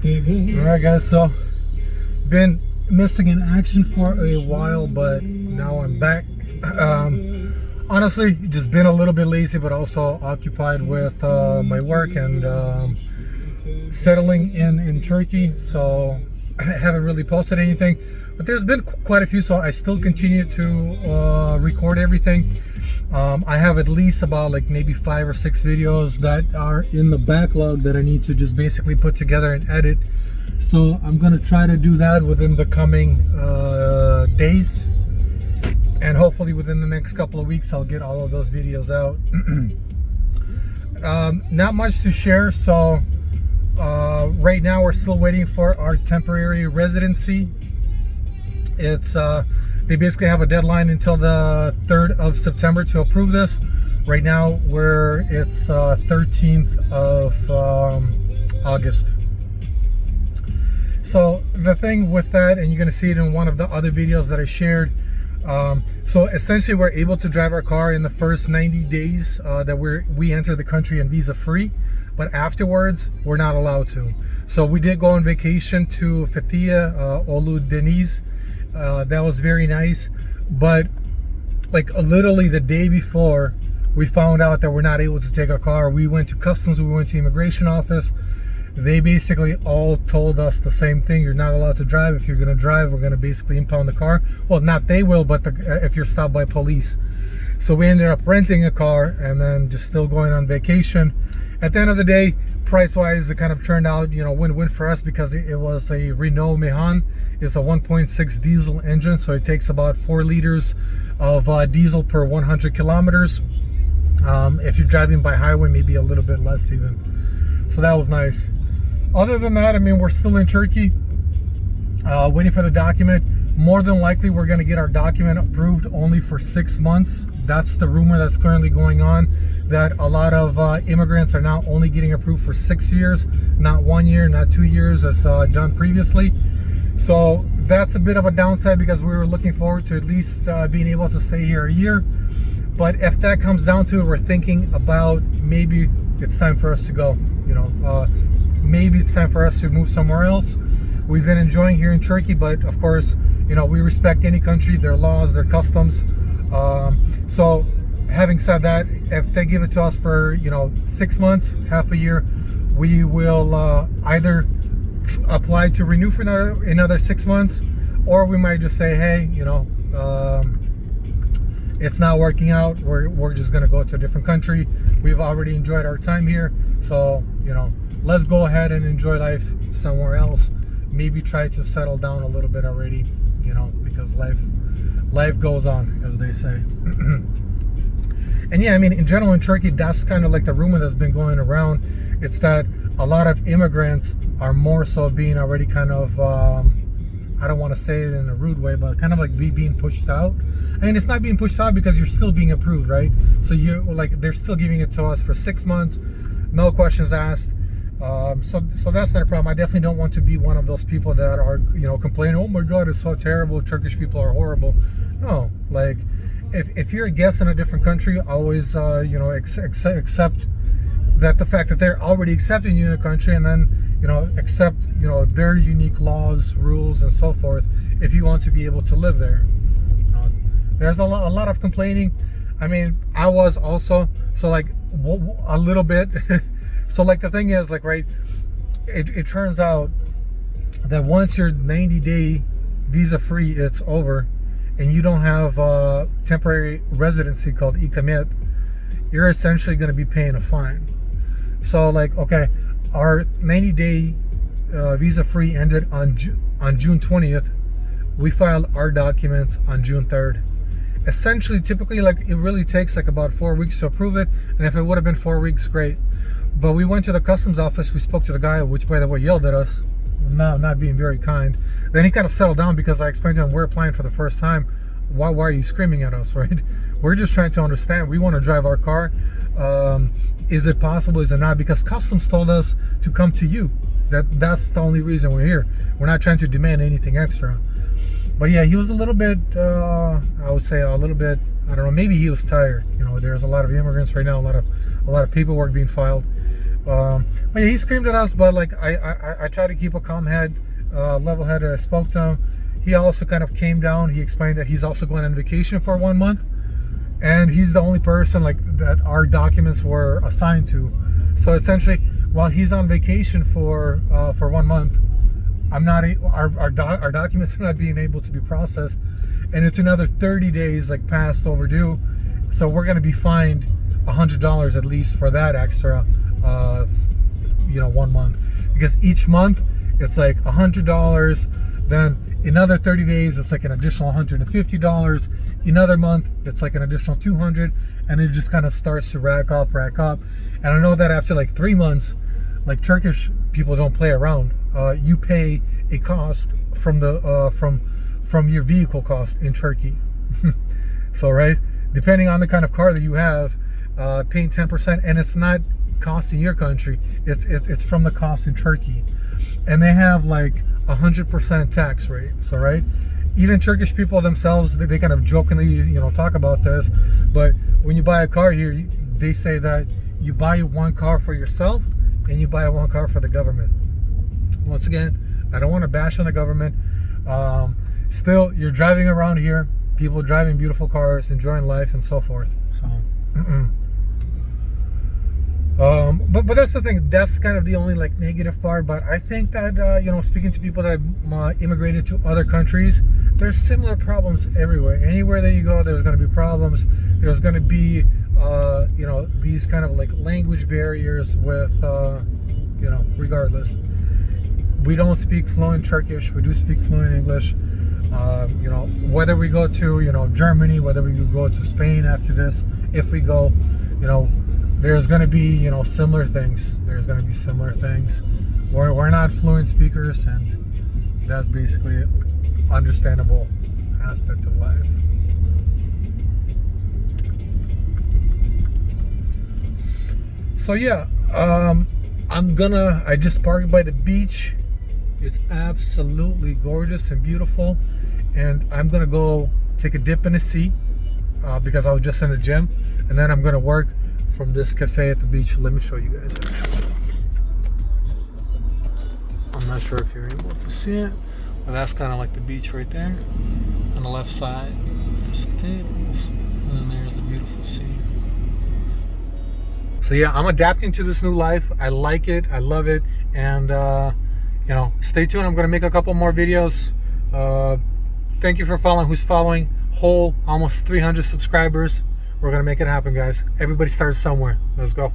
Alright guys, so been missing in action for a while, but now I'm back. Honestly, just been a little bit lazy, but also occupied with my work and settling in Turkey, so I haven't really posted anything, but there's been quite a few, so I still continue to record everything. I have at least about like maybe 5 or 6 videos that are in the backlog that I need to just basically put together and edit. So I'm gonna try to do that within the coming days, and hopefully within the next couple of weeks I'll get all of those videos out. Not much to share, so right now we're still waiting for our temporary residency. It's they basically have a deadline until the 3rd of September to approve this. Right now it's 13th of August. So the thing with that, and you're going to see it in one of the other videos that I shared, so essentially we're able to drive our car in the first 90 days that we enter the country and visa free, but afterwards we're not allowed to. So we did go on vacation to Fethiye, Ulu Deniz. That was very nice, but like literally the day before we found out that we're not able to take our car, we went to customs, we went to immigration office. They basically all told us the same thing: you're not allowed to drive. If you're going to drive, we're going to basically impound the car. Well, not they will, but if you're stopped by police. So we ended up renting a car and then just still going on vacation. At the end of the day, price-wise, it kind of turned out, win-win for us, because it was a Renault Megane. It's a 1.6 diesel engine, so it takes about 4 liters of diesel per 100 kilometers. If you're driving by highway, maybe a little bit less even. So that was nice. Other than that, I mean, we're still in Turkey, waiting for the document. More than likely, we're going to get our document approved only for 6 months. That's the rumor that's currently going on, that a lot of immigrants are now only getting approved for 6 years, not 1 year, not 2 years as done previously. So that's a bit of a downside, because we were looking forward to at least being able to stay here a year. But if that comes down to it, we're thinking about maybe it's time for us to go. Maybe it's time for us to move somewhere else. We've been enjoying here in Turkey, but of course, we respect any country, their laws, their customs. So having said that, if they give it to us for 6 months, half a year, we will either apply to renew for another 6 months, or we might just say, hey, it's not working out, we're just gonna go to a different country. We've already enjoyed our time here, so let's go ahead and enjoy life somewhere else. Maybe try to settle down a little bit already, because life goes on, as they say. And yeah, I mean, in general in Turkey, that's kind of like the rumor that's been going around. It's that a lot of immigrants are more so being already kind of I don't want to say it in a rude way, but kind of like being pushed out. I mean, it's not being pushed out because you're still being approved, right? So they're still giving it to us for 6 months, no questions asked. So that's not a problem. I definitely don't want to be one of those people that are complaining, oh my god, it's so terrible, Turkish people are horrible. No, like if you're a guest in a different country, always accept that the fact that they're already accepting you in a country, and then accept their unique laws, rules, and so forth, if you want to be able to live there. There's a lot of complaining. I mean, I was also, so like a little bit. So like the thing is, like, right, it turns out that once your 90-day visa free, it's over, and you don't have temporary residency called ikamet, you're essentially going to be paying a fine. So like, okay, our 90-day visa free ended on June 20th. We filed our documents on June 3rd. Essentially, typically, like, it really takes like about 4 weeks to approve it, and if it would have been 4 weeks, great. But we went to the customs office, we spoke to the guy, which by the way yelled at us, not being very kind. Then he kind of settled down, because I explained to him, we're applying for the first time. Why are you screaming at us, right? We're just trying to understand. We want to drive our car. Is it possible? Is it not? Because customs told us to come to you. That's the only reason we're here. We're not trying to demand anything extra. But yeah, he was a little bit, I would say a little bit, I don't know, maybe he was tired. There's a lot of immigrants right now, a lot of paperwork being filed. But yeah, he screamed at us, but like I try to keep a calm head, level headed. I spoke to him. He also kind of came down. He explained that he's also going on vacation for 1 month, and he's the only person like that our documents were assigned to. So essentially, while he's on vacation for 1 month, I'm not our documents are not being able to be processed, and it's another 30 days like past overdue. So we're going to be fined $100 at least for that extra 1 month, because each month it's like $100, then another 30 days it's like an additional $150, another month it's like an additional $200, and it just kind of starts to rack up. And I know that after like 3 months, like Turkish people don't play around. You pay a cost from the from your vehicle cost in Turkey. So right, depending on the kind of car that you have, paying 10%, and it's not cost in your country, it's from the cost in Turkey, and they have like 100% tax rate. So right, even Turkish people themselves, they kind of jokingly talk about this, but when you buy a car here, they say that you buy one car for yourself and you buy one car for the government. Once again, I don't want to bash on the government. Still, you're driving around here, people driving beautiful cars, enjoying life and so forth. So but that's the thing, that's kind of the only like negative part. But I think that speaking to people that immigrated to other countries, there's similar problems everywhere. Anywhere that you go, there's going to be problems. There's going to be these kind of like language barriers with regardless. We don't speak fluent Turkish, we do speak fluent English. Whether we go to Germany, whether we go to Spain after this, if we go, there's going to be similar things. There's going to be similar things. We're not fluent speakers, and that's basically an understandable aspect of life. So yeah, I just parked by the beach. It's absolutely gorgeous and beautiful, and I'm gonna go take a dip in the sea because I was just in the gym, and then I'm gonna work from this cafe at the beach. Let me show you guys. I'm not sure if you're able to see it, but that's kind of like the beach right there. On the left side, there's tables, and then there's the beautiful sea. So yeah, I'm adapting to this new life. I like it, I love it, and stay tuned. I'm gonna make a couple more videos. Thank you for following. Who's following? Almost 300 subscribers. We're gonna make it happen, guys. Everybody starts somewhere. Let's go.